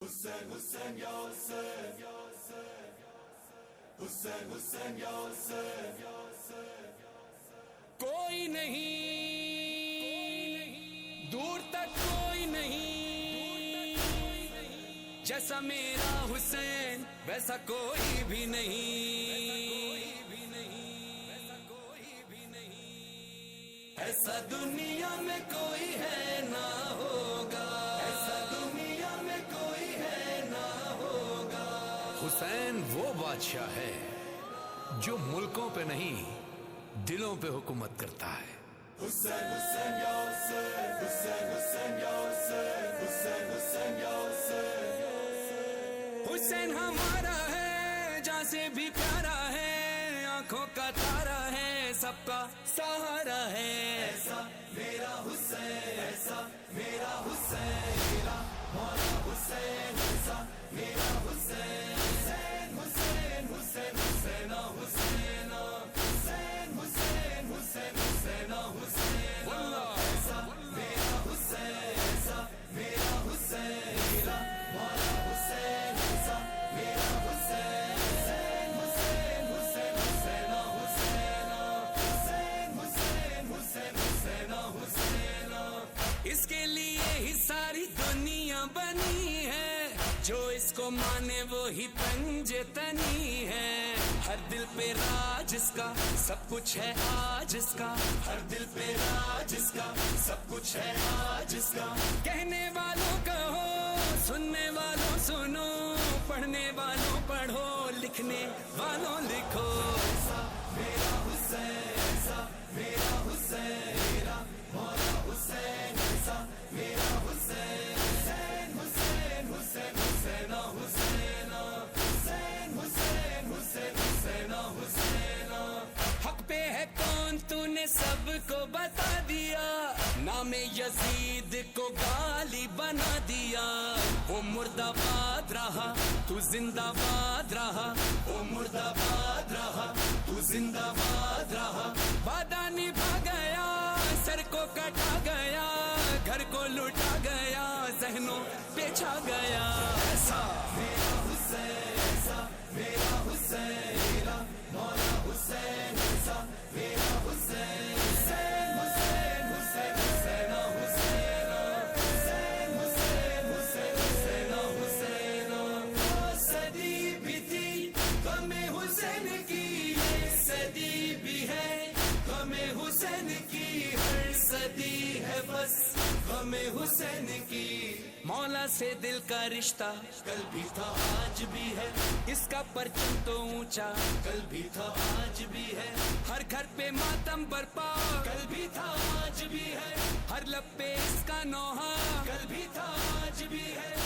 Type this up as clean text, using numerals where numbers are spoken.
Hussein, Hussein, ya Hussein, Hussein, Hussein, ya Hussein. کوئی نہیں دور تک کوئی نہیں جیسا میرا حسین ویسا کوئی بھی نہیں ایسا دنیا میں کوئی ہے نہ ہوگا ایسا دنیا میں کوئی ہے نہ ہوگا حسین وہ بادشاہ ہے جو ملکوں پہ نہیں دلوں پہ حکومت کرتا ہے Hussein, Hussein, ya Hussein, Hussein, Hussein, ya Hussein, Hussein, Hussein, ya Hussein. حسین ہمارا ہے جہاں سے بھی پیارا ہے آنکھوں کا تارا ہے سب کا سہارا ہے ایسا میرا حسین ایسا میرا حسین میرا مولا حسین ایسا میرا حسین حسین حسین حسین حسین حسین حسین حسین حسین حسین حسین ایسا میرا حسین ایسا میرا حسین میرا مولا حسین ایسا میرا حسین حسین حسین حسین حسین حسین حسین حسین حسین حسین اس کے لیے ہی ساری دنیا بنی ہے جو اس کو مانے وہی پنج تنی ہے ہر دل پہ راج اس کا سب کچھ ہے آج اس کا ہر دل پہ راج اس کا سب کچھ ہے آج اس کا کہنے والوں کہو سننے والوں سنو پڑھنے والوں پڑھو لکھنے والوں لکھو ایسا میرا حسین ایسا میرا حسین میرا مولا حسین ایسا میرا حسین حسین حسین حسین حسین حسین حسین حسین حسین حسین حسین حق پہ ہے کون تو نے سب کو بتا دیا نام یزید کو گالی بنا دیا وہ مرد آباد رہا تو زندہ باد رہا وہ مرد آباد رہا تو زندہ باد رہا وعدہ نبھا گیا سر کو کٹا گیا گھر کو لوٹا گیا ذہنوں پہ چھا گیا ایسا میرا حسین ایسا میرا حسین میرا مولا حسین ایسا میرا حسین حسین حسین حسین حسین حسین حسین حسین حسین حسین حسین صدی بھی تھی غم حسین کی یہ صدی بھی ہے غم حسین کی ہر صدی ہے بس غم حسین کی مولا سے دل کا رشتہ کل بھی تھا آج بھی ہے اس کا پرچم تو اونچا کل بھی تھا آج بھی ہے ہر گھر پہ ماتم برپا کل بھی تھا آج بھی ہے ہر لب پہ اس کا نوحہ کل بھی تھا آج بھی ہے